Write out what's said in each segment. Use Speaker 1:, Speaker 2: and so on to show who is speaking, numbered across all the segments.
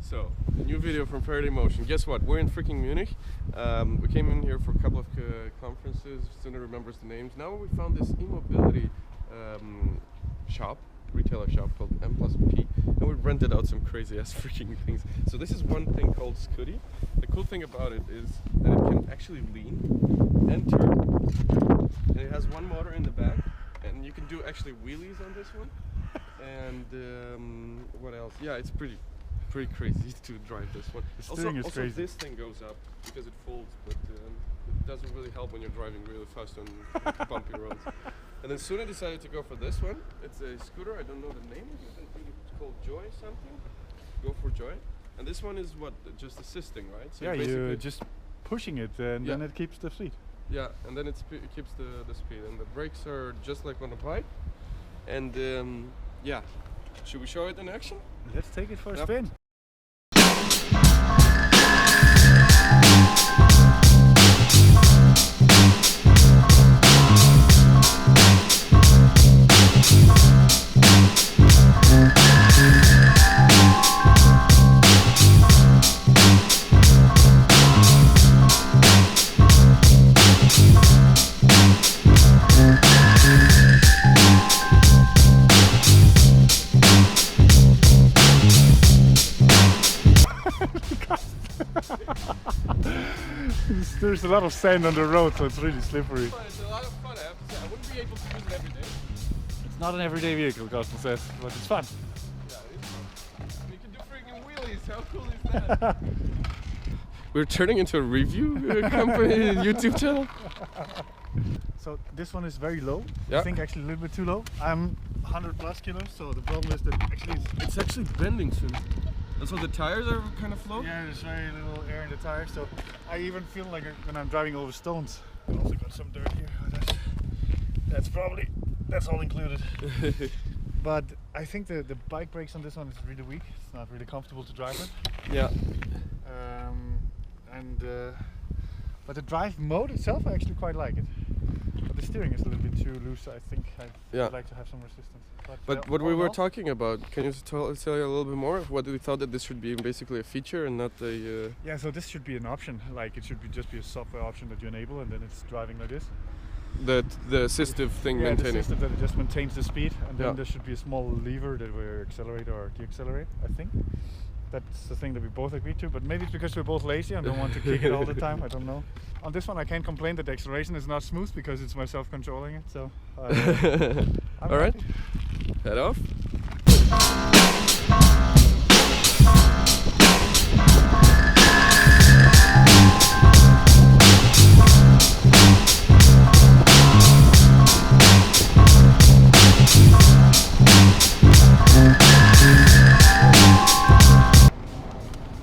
Speaker 1: So, a new video from Faraday Motion. Guess what? We're in freaking Munich. We came in here for a couple of conferences. Sooner remembers the names. Now we found this e-mobility retailer shop called M+P, and we rented out some crazy ass freaking things. So this is one thing called Scooty. The cool thing about it is that it can actually lean and turn. And it has one motor in the back, and you can do actually wheelies on this one. And what else? Yeah, it's pretty crazy to drive this one. Also,
Speaker 2: crazy.
Speaker 1: This thing goes up because it folds, but it doesn't really help when you're driving really fast on bumpy roads. And then soon I decided to go for this one. It's a scooter, I don't know the name. I think it's called Joy something. Go for Joy. And this one is what, just assisting, right? So
Speaker 2: yeah, you're just pushing it and then it keeps the speed.
Speaker 1: Yeah, and then it keeps the speed. And the brakes are just like on a bike. And yeah, should we show it in action?
Speaker 2: Let's take it for a spin. There's a lot of sand on the road, so it's really slippery.
Speaker 1: It's a lot of fun, I have to say. I wouldn't be able to use it every day.
Speaker 2: It's not an everyday vehicle, Carsten says, but it's fun.
Speaker 1: Yeah, it is fun. You can do freaking wheelies, how cool is that? We're turning into a review company YouTube channel.
Speaker 2: So this one is very low.
Speaker 1: Yeah.
Speaker 2: I think actually a little bit too low. I'm 100 plus kilos, so the problem is that actually
Speaker 1: it's actually bending soon. And so the tires are kind of low?
Speaker 2: Yeah, there's very little air in the tires, so I even feel like when I'm driving over stones. I also got some dirt here. That's all included. But I think the bike brakes on this one is really weak. It's not really comfortable to drive with.
Speaker 1: Yeah.
Speaker 2: But the drive mode itself, I actually quite like it. But the steering is a little bit too loose. I think I'd like to have some resistance.
Speaker 1: But what we were talking about, can you tell you a little bit more of what we thought that this should be basically a feature and not a...
Speaker 2: Yeah, so this should be an option. Like it should just be a software option that you enable, and then it's driving like this.
Speaker 1: The assistive thing maintaining.
Speaker 2: The system that it just maintains the speed, and then there should be a small lever that will accelerate or deaccelerate, I think. That's the thing that we both agreed to, but maybe it's because we're both lazy and don't want to kick it all the time, I don't know. On this one I can't complain that the acceleration is not smooth because it's myself controlling it, so...
Speaker 1: Alright, head off.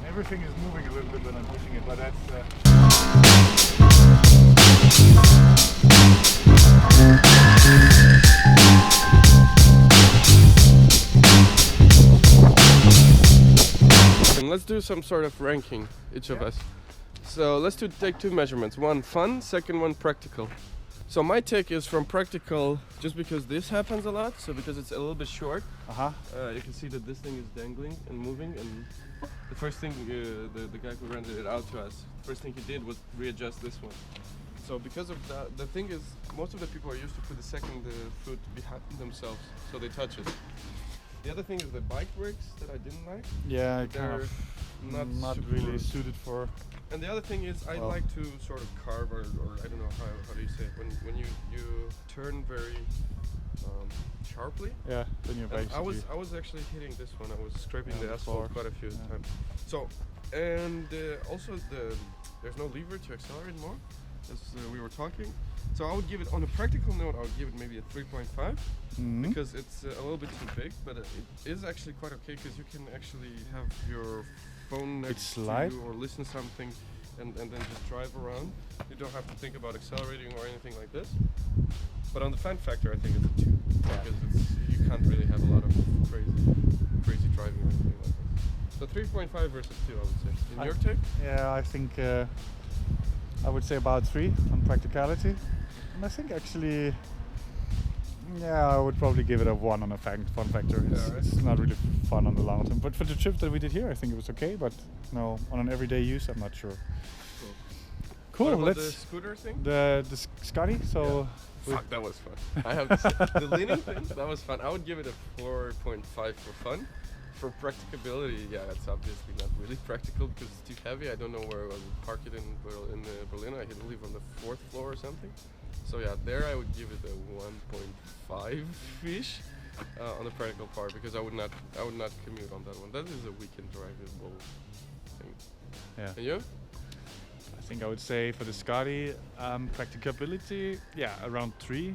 Speaker 2: Everything is moving a little bit when I'm pushing it, but that's...
Speaker 1: And let's do some sort of ranking, each of us. So let's take two measurements. One fun, second one practical. So my take is from practical, just because this happens a lot, so because it's a little bit short, you can see that this thing is dangling and moving, and the first thing the guy who rented it out to us, first thing he did was readjust this one. So because of that, the thing is, most of the people are used to put the second foot behind themselves, so they touch it. The other thing is the bike brakes that I didn't like.
Speaker 2: Yeah,
Speaker 1: they're
Speaker 2: not really suited for...
Speaker 1: And the other thing is, I like to sort of carve, or I don't know how do you say it, when you turn very sharply.
Speaker 2: Yeah, then you're basically...
Speaker 1: I was actually hitting this one. I was scraping the asphalt quite a few times. So, and also there's no lever to accelerate more, as we were talking. So I would give it, on a practical note, I would give it maybe a 3.5 because it's a little bit too big, but it is actually quite okay because you can actually have your phone next to you or listen to something and then just drive around. You don't have to think about accelerating or anything like this. But on the fun factor, I think it's a 2 because you can't really have a lot of crazy driving or anything like this. So 3.5 versus 2, I would say. In your take?
Speaker 2: Yeah, I think I would say about 3 on practicality. And I think actually Yeah, I would probably give it a 1 on a fun factor. It's not really fun on the long term. But for the trip that we did here, I think it was okay. But no, on an everyday use, I'm not sure. Cool.
Speaker 1: What about
Speaker 2: Let's
Speaker 1: the scooter thing.
Speaker 2: the Scotty. So
Speaker 1: Fuck, that was fun. I have to say, the leaning thing, that was fun. I would give it a 4.5 for fun. For practicability, yeah, that's obviously not really practical because it's too heavy. I don't know where I would park it in Berlin. I could leave on the 4th floor or something. So yeah, there I would give it a 1.5 fish on the practical part because I would not commute on that one. That is a weekend drivable thing.
Speaker 2: yeah,
Speaker 1: And you?
Speaker 2: I think I would say for the Scotty, practicability, yeah, around 3,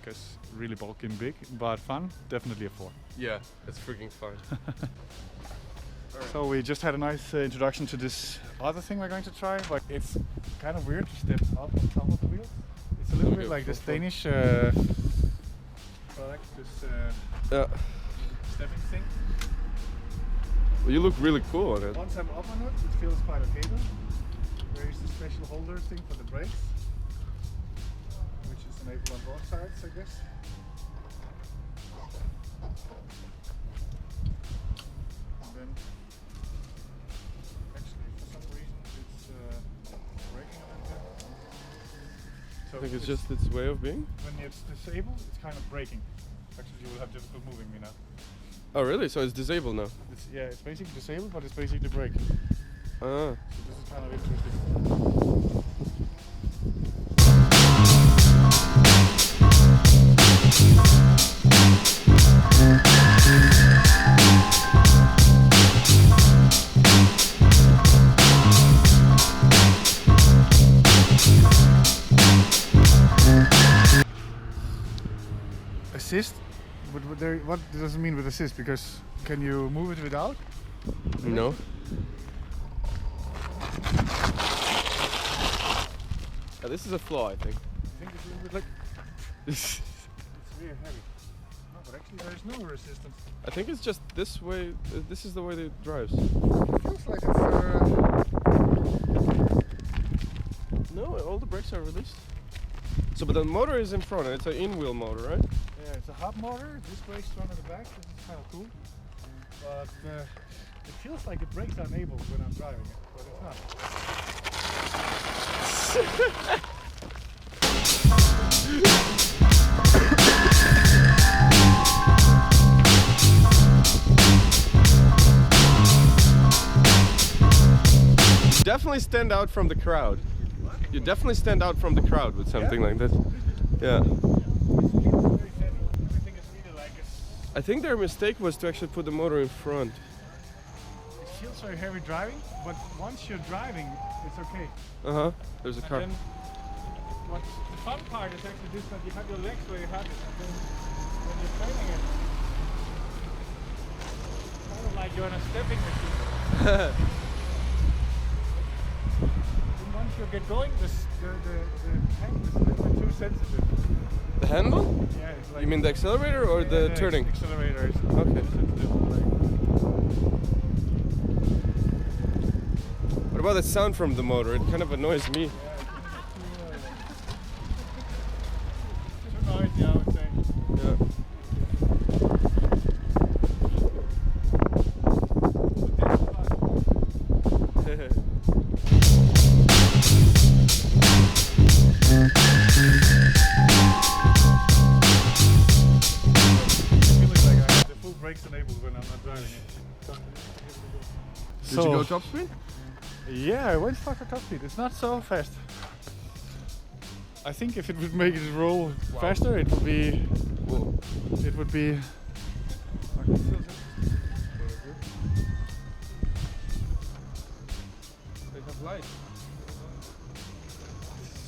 Speaker 2: because really bulky and big, but fun, definitely a 4.
Speaker 1: Yeah, it's freaking fun.
Speaker 2: So we just had a nice introduction to this other thing we're going to try, but it's kind of weird to step up on top of the wheels. It's a little bit like this Danish product, this stepping thing.
Speaker 1: Well, you look really cool on it.
Speaker 2: Once I'm up on it, it feels quite okay though. There is a special holder thing for the brakes, which is enabled on both sides, I guess. And then, actually, for some reason, it's braking a little bit. So
Speaker 1: I think it's just its way of being.
Speaker 2: when it's disabled, it's kind of braking. Actually, you will have difficulty moving me now.
Speaker 1: Oh really? So it's disabled now?
Speaker 2: It's basically disabled, but it's basically braking.
Speaker 1: Ah.
Speaker 2: So this is kind of interesting. Assist? What does it mean with assist? Because can you move it without?
Speaker 1: No. This is a flaw, I think.
Speaker 2: I think it's a little bit like it's really heavy. No, but actually there is no resistance.
Speaker 1: I think it's just this way. This is the way that it drives.
Speaker 2: It feels like it's
Speaker 1: No, all the brakes are released. So, but the motor is in front. And it's an in-wheel motor, right?
Speaker 2: yeah, it's a hub motor. This brake's strong on the back. This is kind of cool. But it feels like the brakes are enabled when I'm driving it, but it's not.
Speaker 1: You definitely stand out from the crowd. You definitely stand out from the crowd with something like this. Yeah.
Speaker 2: Everything is really like a
Speaker 1: I think their mistake was to actually put the motor in front.
Speaker 2: It feels very heavy driving, but once you're driving, it's okay.
Speaker 1: Uh-huh. There's a car.
Speaker 2: And then what's the fun part is actually this, that you have your legs where you have it, and then when you're training it, it's kind of like you're in a stepping machine. And once you get going, the tank is a little bit too sensitive.
Speaker 1: The handle?
Speaker 2: Yeah, it's like
Speaker 1: You mean the accelerator or the turning?
Speaker 2: accelerator is
Speaker 1: Okay.
Speaker 2: sensitive.
Speaker 1: What about the sound from the motor? It kind of annoys me.
Speaker 2: Too noisy, I would say.
Speaker 1: Yeah.
Speaker 2: Brakes enabled when I'm not driving it.
Speaker 1: Did you go top speed?
Speaker 2: Yeah, I went for top speed. It's not so fast. I think if it would make it roll faster, it would be.
Speaker 1: Whoa.
Speaker 2: It would be.
Speaker 1: They have lights.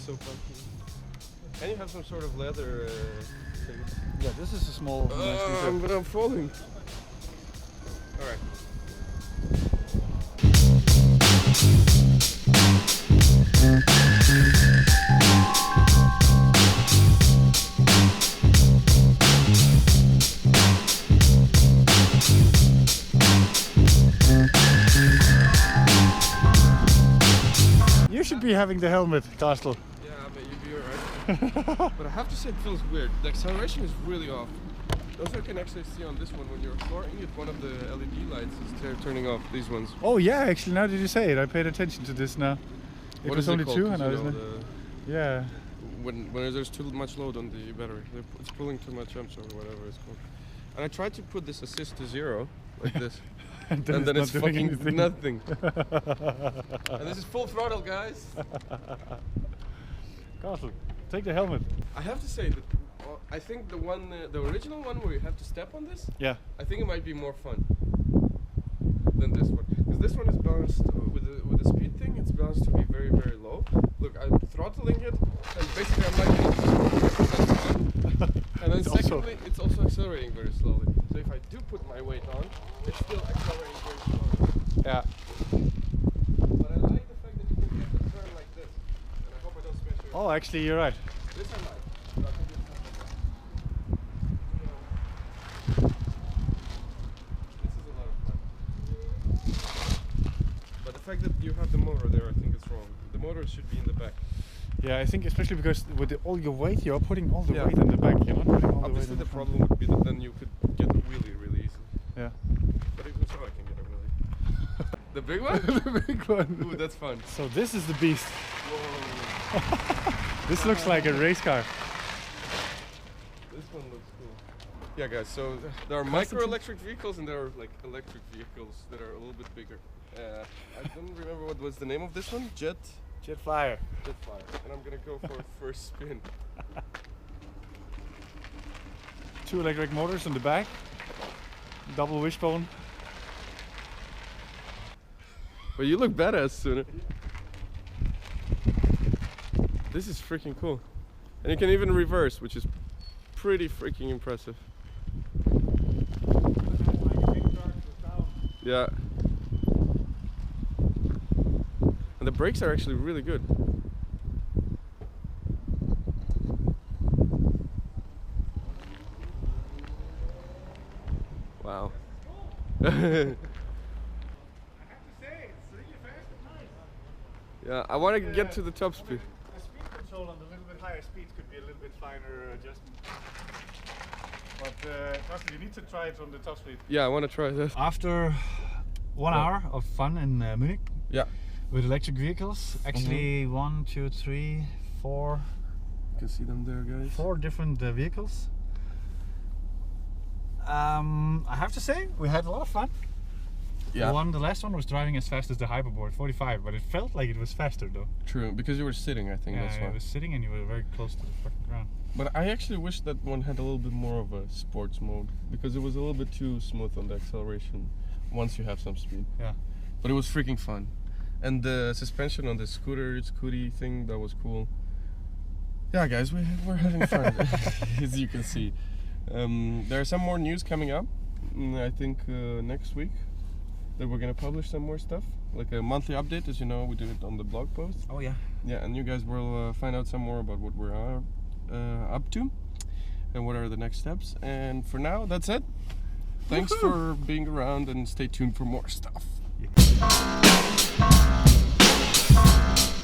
Speaker 1: So funky. And you have some sort of leather thing.
Speaker 2: Yeah, this is a small. nice detail.
Speaker 1: But I'm falling. Alright.
Speaker 2: You should be having the helmet, Castle.
Speaker 1: Yeah, but you'd be alright. But I have to say it feels weird. The acceleration is really off. Also, you can actually see on this one when you're exploring it, one of the LED lights is turning off. These ones.
Speaker 2: Oh yeah, actually, now that you say it, I paid attention to this now. It
Speaker 1: What
Speaker 2: was
Speaker 1: is it
Speaker 2: only
Speaker 1: called?
Speaker 2: 2,
Speaker 1: 'Cause
Speaker 2: and I
Speaker 1: you
Speaker 2: was
Speaker 1: know,
Speaker 2: like, yeah.
Speaker 1: when there's too much load on the battery, it's pulling too much amps or whatever it's called. And I tried to put this assist to 0, like this,
Speaker 2: and
Speaker 1: then it's
Speaker 2: not doing
Speaker 1: fucking
Speaker 2: anything.
Speaker 1: nothing. And this is full throttle, guys.
Speaker 2: Castle, take the helmet.
Speaker 1: I have to say that I think the original one where you have to step on this,
Speaker 2: Yeah.
Speaker 1: I think it might be more fun than this one, because this one is balanced with the speed thing. It's balanced to be very, very low. Look, I'm throttling it, and basically I'm like, and then
Speaker 2: It's
Speaker 1: secondly, it's also accelerating very slowly. So if I do put my weight on, it's still accelerating very slowly.
Speaker 2: Yeah.
Speaker 1: But I like the fact that you can get the turn like this, and I hope I don't smash your.
Speaker 2: Oh, actually, you're right.
Speaker 1: This I like. So I can do something like that. This is a lot of fun. But the fact that you have the motor there, I think it's wrong. The motor should be in the back.
Speaker 2: Yeah, I think especially because with all your weight, you're putting all the
Speaker 1: Yeah.
Speaker 2: weight in the back. You're not putting all the weight
Speaker 1: Obviously
Speaker 2: in
Speaker 1: the
Speaker 2: the front.
Speaker 1: problem would be that then you could get a wheelie really easily.
Speaker 2: Yeah.
Speaker 1: But even so I can get a wheelie. The big one?
Speaker 2: The big one.
Speaker 1: Ooh, that's fun.
Speaker 2: So this is the beast.
Speaker 1: Whoa.
Speaker 2: This looks like a race car.
Speaker 1: This one looks cool. Yeah guys, so there are micro electric vehicles and there are like electric vehicles that are a little bit bigger. I don't remember what was the name of this one. Jet
Speaker 2: Jetflyer.
Speaker 1: Fire. And I'm gonna go for a first spin.
Speaker 2: 2 electric motors in the back. Double wishbone.
Speaker 1: But you look badass sooner. This is freaking cool. And you can even reverse, which is pretty freaking impressive. Yeah. And the brakes are actually really good. Wow.
Speaker 2: I have to say, it's really fast and nice.
Speaker 1: Yeah, I want to get to the top speed.
Speaker 2: The speed control on the little bit higher speeds could be a little bit finer adjustment. But Carsten, you need to try it on the top speed.
Speaker 1: Yeah, I want to try that.
Speaker 2: After 1 hour of fun in Munich
Speaker 1: Yeah.
Speaker 2: with electric vehicles, actually 1, 2, 3, 4,
Speaker 1: You can see them there, guys.
Speaker 2: 4 different vehicles. I have to say, we had a lot of fun.
Speaker 1: Yeah.
Speaker 2: The last one was driving as fast as the Hyperboard, 45, but it felt like it was faster though.
Speaker 1: True, because you were sitting, I think that's
Speaker 2: Yeah,
Speaker 1: why.
Speaker 2: it was sitting and you were very close to the fucking ground.
Speaker 1: But I actually wish that one had a little bit more of a sports mode, because it was a little bit too smooth on the acceleration once you have some speed.
Speaker 2: Yeah.
Speaker 1: But it was freaking fun. And the suspension on the scooty thing, that was cool. Yeah guys, we're having fun, as you can see. There are some more news coming up, I think next week, that we're gonna publish some more stuff. Like a monthly update, as you know, we do it on the blog post.
Speaker 2: Oh yeah.
Speaker 1: Yeah, and you guys will find out some more about what we're up to and what are the next steps. And for now, that's it. Thanks for being around and stay tuned for more stuff.
Speaker 2: Yeah.